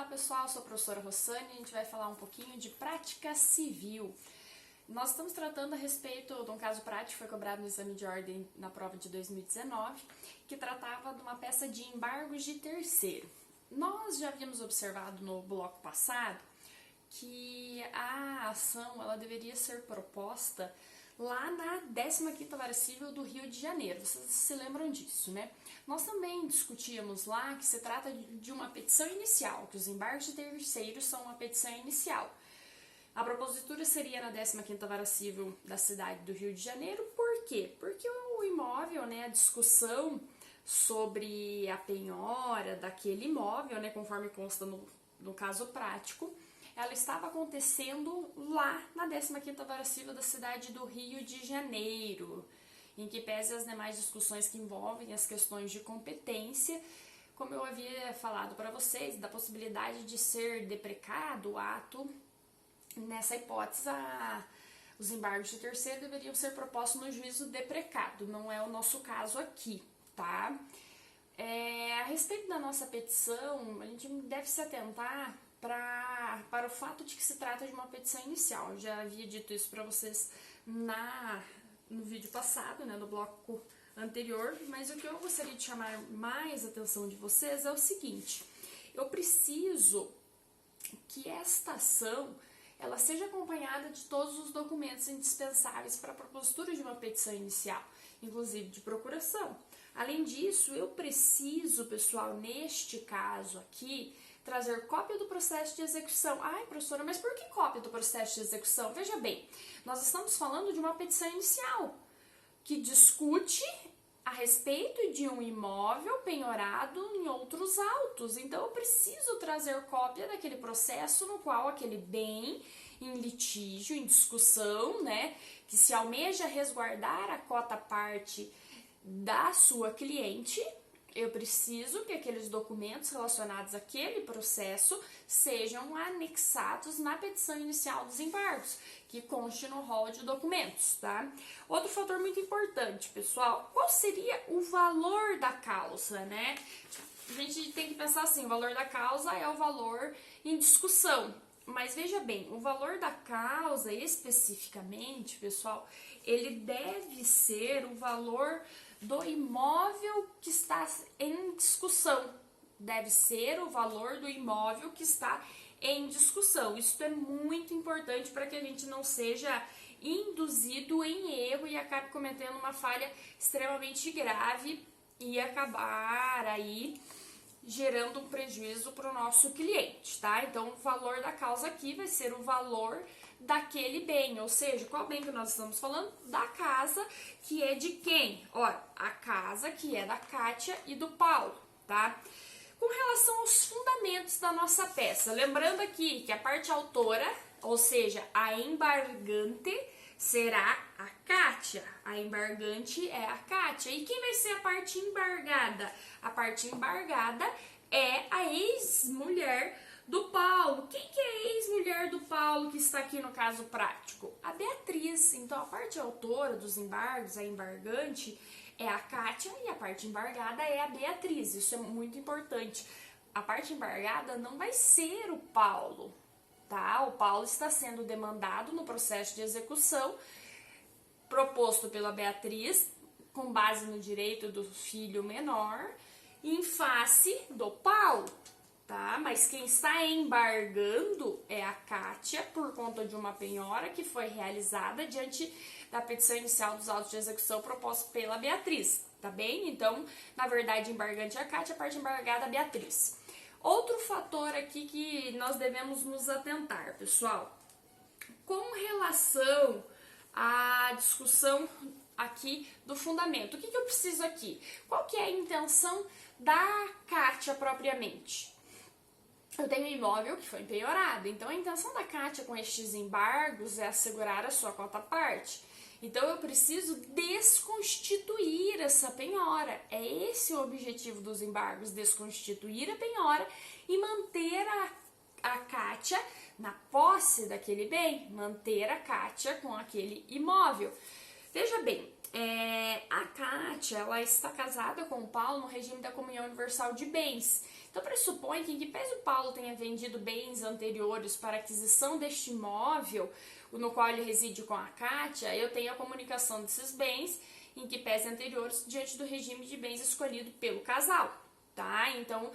pessoal, sou a professora Rossane e a gente vai falar um pouquinho de prática civil. Nós estamos tratando a respeito de um caso prático que foi cobrado no exame de ordem na prova de 2019, que tratava de uma peça de embargos de terceiro. Nós já havíamos observado no bloco passado que a ação ela deveria ser proposta lá na 15ª Vara Civil do Rio de Janeiro. Vocês se lembram disso, né? Nós também discutíamos lá que se trata de uma petição inicial, que os embargos de terceiros são uma petição inicial. A propositura seria na 15ª Vara Civil da cidade do Rio de Janeiro. Por quê? Porque o imóvel, né, a discussão sobre a penhora daquele imóvel, né, conforme consta no caso prático, ela estava acontecendo lá na 15ª Vara Civil da cidade do Rio de Janeiro, em que pese as demais discussões que envolvem as questões de competência, como eu havia falado para vocês, da possibilidade de ser deprecado o ato, nessa hipótese, os embargos de terceiro deveriam ser propostos no juízo deprecado, não é o nosso caso aqui, tá? A respeito da nossa petição, a gente deve se atentar para o fato de que se trata de uma petição inicial. Eu já havia dito isso para vocês no vídeo passado, né, no bloco anterior, mas o que eu gostaria de chamar mais a atenção de vocês é o seguinte: eu preciso que esta ação ela seja acompanhada de todos os documentos indispensáveis para a propositura de uma petição inicial, inclusive de procuração. Além disso, eu preciso, pessoal, neste caso aqui, trazer cópia do processo de execução. Ai, professora, mas por que cópia do processo de execução? Veja bem, nós estamos falando de uma petição inicial que discute a respeito de um imóvel penhorado em outros autos. Então, eu preciso trazer cópia daquele processo no qual aquele bem em litígio, em discussão, né, que se almeja resguardar a cota parte da sua cliente. Eu preciso que aqueles documentos relacionados àquele processo sejam anexados na petição inicial dos embargos, que conste no rol de documentos, tá? Outro fator muito importante, pessoal, qual seria o valor da causa, né? A gente tem que pensar assim, o valor da causa é o valor em discussão. Mas veja bem, o valor da causa especificamente, pessoal, ele deve ser o valor do imóvel que está em discussão. Deve ser o valor do imóvel que está em discussão. Isso é muito importante para que a gente não seja induzido em erro e acabe cometendo uma falha extremamente grave e acabar aí gerando um prejuízo para o nosso cliente, tá? Então, o valor da causa aqui vai ser o valor daquele bem, ou seja, qual bem que nós estamos falando? Da casa, que é de quem? Ora, a casa que é da Kátia e do Paulo, tá? Com relação aos fundamentos da nossa peça, lembrando aqui que a parte autora, ou seja, a embargante, será a Kátia. A embargante é a Kátia. E quem vai ser a parte embargada? A parte embargada é a ex-mulher do Paulo. Quem que é a ex-mulher do Paulo que está aqui no caso prático? A Beatriz. Então, a parte autora dos embargos, a embargante, é a Kátia e a parte embargada é a Beatriz. Isso é muito importante. A parte embargada não vai ser o Paulo, tá? O Paulo está sendo demandado no processo de execução proposto pela Beatriz, com base no direito do filho menor, em face do Paulo, tá? Mas quem está embargando é a Kátia, por conta de uma penhora que foi realizada diante da petição inicial dos autos de execução proposta pela Beatriz, tá bem? Então, na verdade, embargante é a Kátia, a parte embargada é a Beatriz. Outro fator aqui que nós devemos nos atentar, pessoal, com relação à discussão aqui do fundamento. O que eu preciso aqui? Qual que é a intenção da Kátia propriamente? Eu tenho um imóvel que foi penhorado, então a intenção da Kátia com estes embargos é assegurar a sua cota parte. Então eu preciso desconstituir essa penhora. É esse o objetivo dos embargos, desconstituir a penhora e manter a Kátia na posse daquele bem, manter a Kátia com aquele imóvel. Veja bem, a Kátia ela está casada com o Paulo no regime da comunhão universal de bens. Então pressupõe que, em que pese o Paulo tenha vendido bens anteriores para aquisição deste imóvel, no qual ele reside com a Kátia, eu tenho a comunicação desses bens, em que pese anteriores, diante do regime de bens escolhido pelo casal, tá? Então,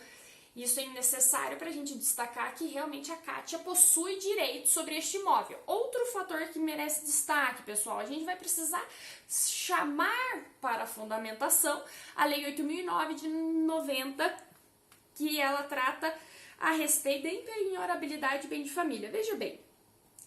isso é necessário para a gente destacar que realmente a Kátia possui direito sobre este imóvel. Outro fator que merece destaque, pessoal, a gente vai precisar chamar para a fundamentação a Lei 8.009 de 90, que ela trata a respeito da impenhorabilidade de bem de família. Veja bem,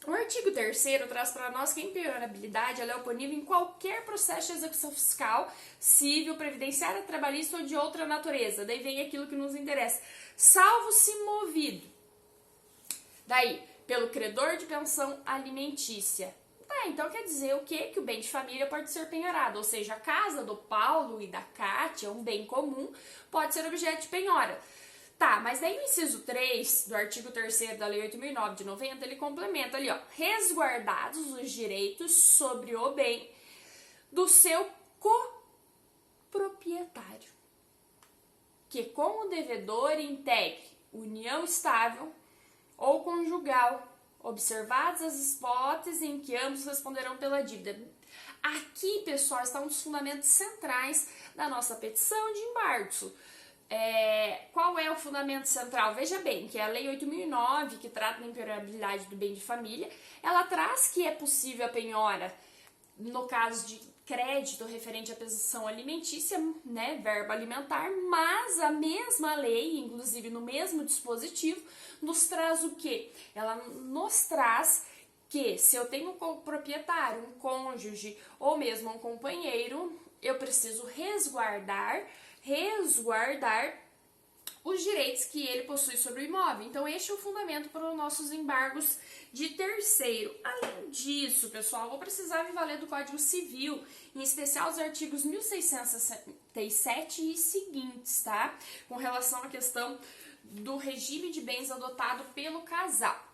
o artigo 3º traz para nós que a impenhorabilidade ela é oponível em qualquer processo de execução fiscal, civil, previdenciária, trabalhista ou de outra natureza. Daí vem aquilo que nos interessa. Salvo se movido, daí, pelo credor de pensão alimentícia. Tá, então quer dizer o quê? Que o bem de família pode ser penhorado, ou seja, a casa do Paulo e da Kátia, um bem comum, pode ser objeto de penhora. Tá, mas daí o inciso 3 do artigo 3º da Lei 8.009 de 90, ele complementa ali, ó, resguardados os direitos sobre o bem do seu coproprietário, que com o devedor integre união estável ou conjugal, observadas as hipóteses em que ambos responderão pela dívida. Aqui, pessoal, está um dos fundamentos centrais da nossa petição de embargo. Qual é o fundamento central? Veja bem, que é a Lei 8.009, que trata da impenhorabilidade do bem de família, ela traz que é possível a penhora no caso de crédito referente à pensão alimentícia, né, verba alimentar, mas a mesma lei, inclusive no mesmo dispositivo, nos traz o quê? Ela nos traz que se eu tenho um proprietário, um cônjuge ou mesmo um companheiro, eu preciso resguardar os direitos que ele possui sobre o imóvel. Então, este é o fundamento para os nossos embargos de terceiro. Além disso, pessoal, vou precisar me valer do Código Civil, em especial os artigos 1667 e seguintes, tá? Com relação à questão do regime de bens adotado pelo casal.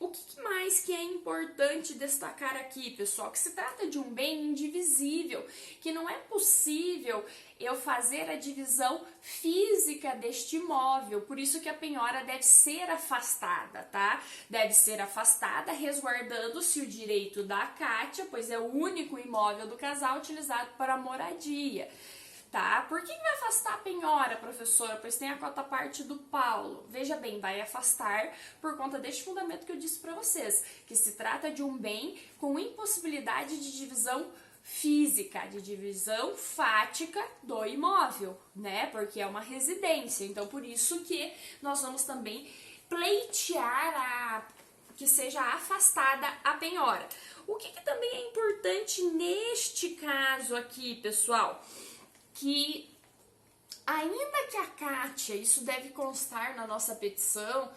O que mais que é importante destacar aqui, pessoal? Que se trata de um bem indivisível, que não é possível eu fazer a divisão física deste imóvel, por isso que a penhora deve ser afastada, tá? Deve ser afastada, resguardando-se o direito da Kátia, pois é o único imóvel do casal utilizado para moradia. Tá? Por que vai afastar a penhora, professora? Pois tem a cota parte do Paulo. Veja bem, vai afastar por conta deste fundamento que eu disse para vocês, que se trata de um bem com impossibilidade de divisão física, de divisão fática do imóvel, né? Porque é uma residência. Então, por isso que nós vamos também pleitear que seja afastada a penhora. O que também é importante neste caso aqui, pessoal? Que ainda que a Kátia, isso deve constar na nossa petição,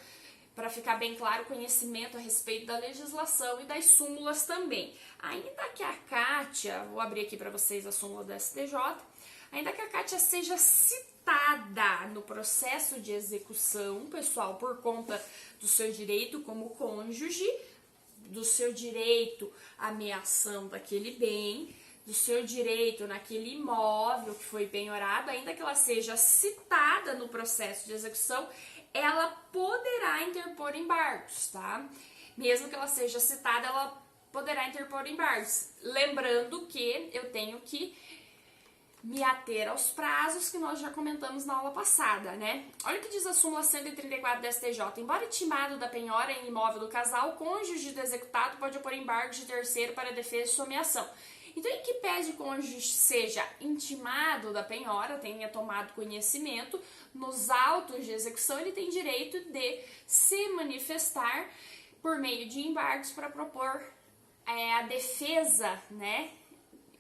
para ficar bem claro, conhecimento a respeito da legislação e das súmulas também. Ainda que a Kátia, vou abrir aqui para vocês a súmula do STJ, ainda que a Kátia seja citada no processo de execução, pessoal, por conta do seu direito como cônjuge, do seu direito à ameação daquele bem, do seu direito naquele imóvel que foi penhorado, ainda que ela seja citada no processo de execução, ela poderá interpor embargos, tá? Mesmo que ela seja citada, ela poderá interpor embargos. Lembrando que eu tenho que me ater aos prazos que nós já comentamos na aula passada, né? Olha o que diz a súmula 134 da STJ. Embora intimado da penhora em imóvel do casal, o cônjuge do executado pode opor embargos de terceiro para defesa de sua ameação. Então, em que pese o cônjuge seja intimado da penhora, tenha tomado conhecimento, nos autos de execução ele tem direito de se manifestar por meio de embargos para propor a defesa, né,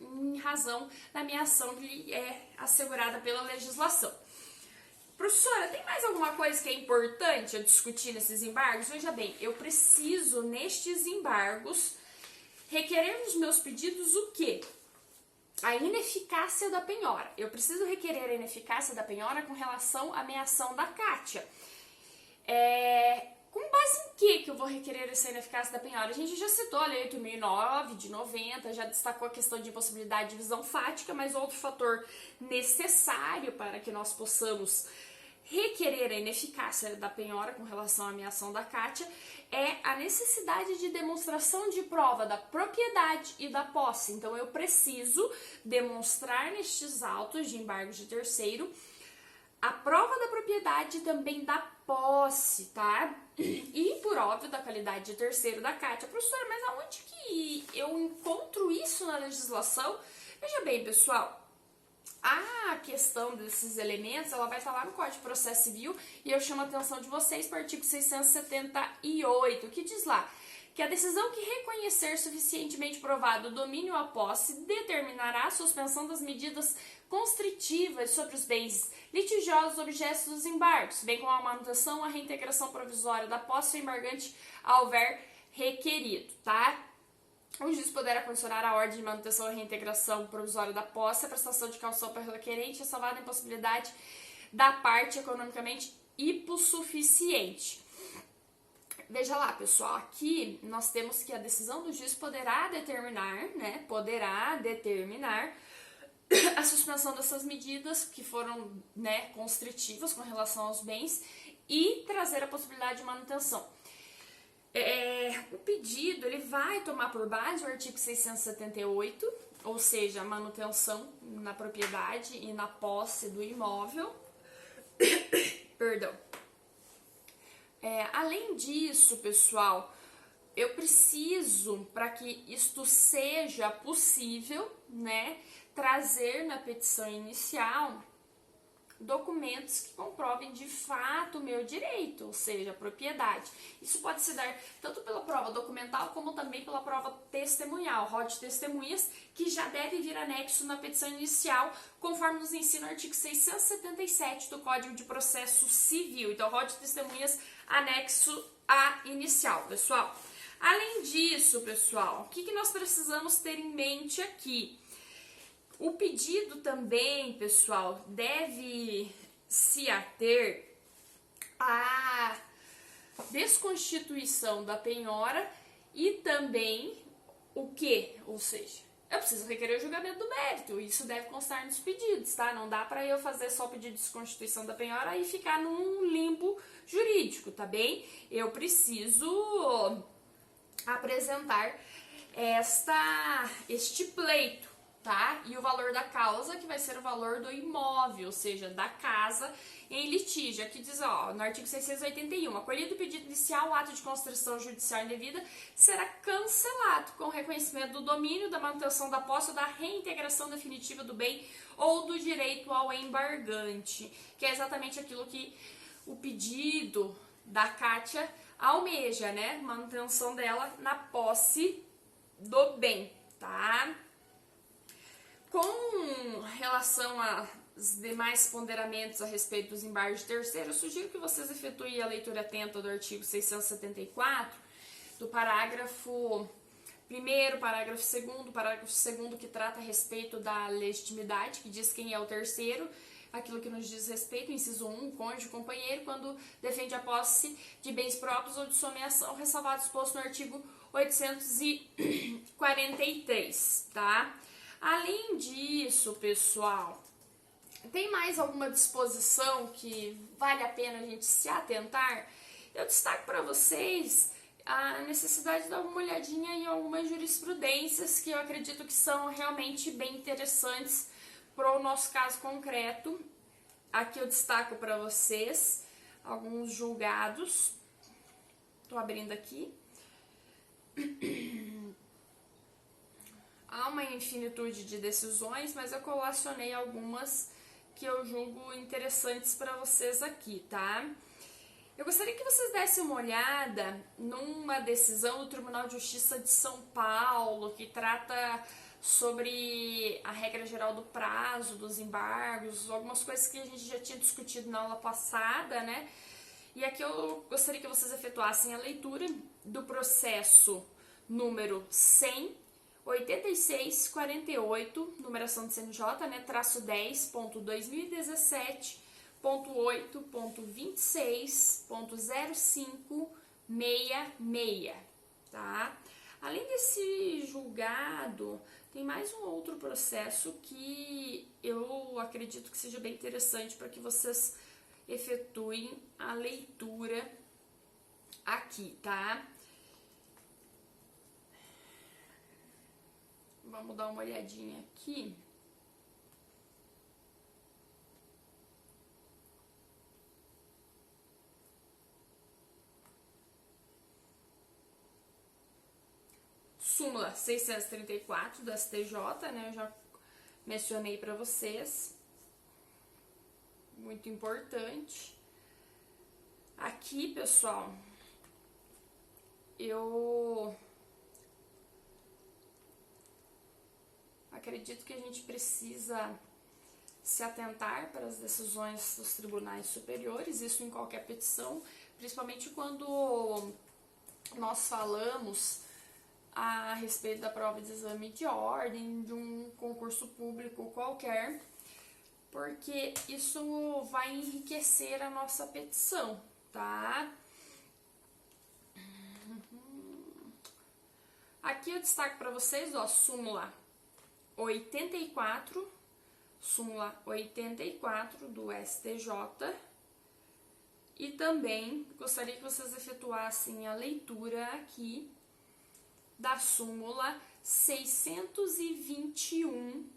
em razão da ameação que lhe é assegurada pela legislação. Professora, tem mais alguma coisa que é importante eu discutir nesses embargos? Veja bem, eu preciso, nestes embargos, requerer nos meus pedidos o quê? A ineficácia da penhora. Eu preciso requerer a ineficácia da penhora com relação à ameação da Kátia. Com base em que eu vou requerer essa ineficácia da penhora? A gente já citou a Lei 8.009 de 90, já destacou a questão de impossibilidade de divisão fática, mas outro fator necessário para que nós possamos requerer a ineficácia da penhora com relação à ameação da Kátia é a necessidade de demonstração de prova da propriedade e da posse. Então, eu preciso demonstrar nestes autos de embargo de terceiro a prova da propriedade e também da posse, tá? E, por óbvio, da qualidade de terceiro da Kátia. Professora, mas aonde que eu encontro isso na legislação? Veja bem, pessoal, a questão desses elementos, ela vai estar lá no Código de Processo Civil e eu chamo a atenção de vocês para o artigo 678, que diz lá que a decisão que reconhecer suficientemente provado o domínio ou a posse determinará a suspensão das medidas constritivas sobre os bens litigiosos objetos dos embargos, bem como a manutenção ou a reintegração provisória da posse do embargante ao houver requerido, tá? O juiz poderá condicionar a ordem de manutenção e reintegração provisória da posse, a prestação de caução para o requerente, ressalvada a impossibilidade da parte economicamente hipossuficiente. Veja lá, pessoal, aqui nós temos que a decisão do juiz poderá determinar, né, a suspensão dessas medidas que foram, né, constritivas com relação aos bens e trazer a possibilidade de manutenção. O pedido ele vai tomar por base o artigo 678, ou seja, a manutenção na propriedade e na posse do imóvel. Perdão. Além disso, pessoal, eu preciso, para que isto seja possível, né, trazer na petição inicial documentos que comprovem de fato o meu direito, ou seja, a propriedade. Isso pode se dar tanto pela prova documental como também pela prova testemunhal, rol de testemunhas, que já deve vir anexo na petição inicial, conforme nos ensina o artigo 677 do Código de Processo Civil. Então, rol de testemunhas anexo a inicial, pessoal. Além disso, pessoal, o que nós precisamos ter em mente aqui? O pedido também, pessoal, deve se ater à desconstituição da penhora e também o quê? Ou seja, eu preciso requerer o julgamento do mérito, isso deve constar nos pedidos, tá? Não dá para eu fazer só o pedido de desconstituição da penhora e ficar num limbo jurídico, tá bem? Eu preciso apresentar este pleito, tá? E o valor da causa, que vai ser o valor do imóvel, ou seja, da casa em litígio. Aqui diz, ó, no artigo 681, acolhido o pedido inicial, o ato de constrição judicial indevida será cancelado com o reconhecimento do domínio, da manutenção da posse ou da reintegração definitiva do bem ou do direito ao embargante, que é exatamente aquilo que o pedido da Kátia almeja, né? Manutenção dela na posse do bem, tá? Com relação aos demais ponderamentos a respeito dos embargos de terceiro, eu sugiro que vocês efetuem a leitura atenta do artigo 674, do parágrafo 1º, parágrafo 2º, que trata a respeito da legitimidade, que diz quem é o terceiro, aquilo que nos diz respeito, inciso 1, cônjuge, companheiro, quando defende a posse de bens próprios ou de sua ameação, ressalvado exposto no artigo 843, tá? Além disso, pessoal, tem mais alguma disposição que vale a pena a gente se atentar? Eu destaco para vocês a necessidade de dar uma olhadinha em algumas jurisprudências que eu acredito que são realmente bem interessantes para o nosso caso concreto. Aqui eu destaco para vocês alguns julgados. Estou abrindo aqui. Há uma infinitude de decisões, mas eu colacionei algumas que eu julgo interessantes para vocês aqui, tá? Eu gostaria que vocês dessem uma olhada numa decisão do Tribunal de Justiça de São Paulo, que trata sobre a regra geral do prazo, dos embargos, algumas coisas que a gente já tinha discutido na aula passada, né? E aqui eu gostaria que vocês efetuassem a leitura do processo número 100.8648, numeração do CNJ, né, traço 10.2017.8.26.0566, tá? Além desse julgado, tem mais um outro processo que eu acredito que seja bem interessante para que vocês efetuem a leitura aqui, tá? Vamos dar uma olhadinha aqui. Súmula 634 do STJ, né? Eu já mencionei para vocês. Muito importante. Aqui, pessoal, eu acredito que a gente precisa se atentar para as decisões dos tribunais superiores, isso em qualquer petição, principalmente quando nós falamos a respeito da prova de exame de ordem, de um concurso público qualquer, porque isso vai enriquecer a nossa petição, tá? Aqui eu destaco para vocês, ó, súmula 84 do STJ, e também gostaria que vocês efetuassem a leitura aqui da súmula 621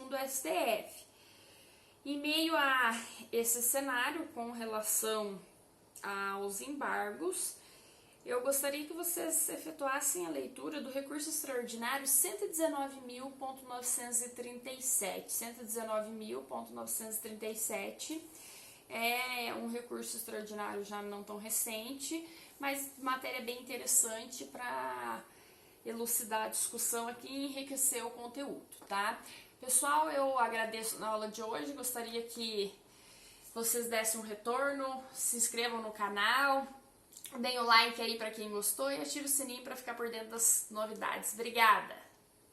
do STF. Em meio a esse cenário com relação aos embargos, eu gostaria que vocês efetuassem a leitura do recurso extraordinário 119.937. 119.937 é um recurso extraordinário já não tão recente, mas matéria bem interessante para elucidar a discussão aqui e enriquecer o conteúdo, tá? Pessoal, eu agradeço na aula de hoje, gostaria que vocês dessem um retorno, se inscrevam no canal, deem o like aí para quem gostou e ative o sininho para ficar por dentro das novidades. Obrigada!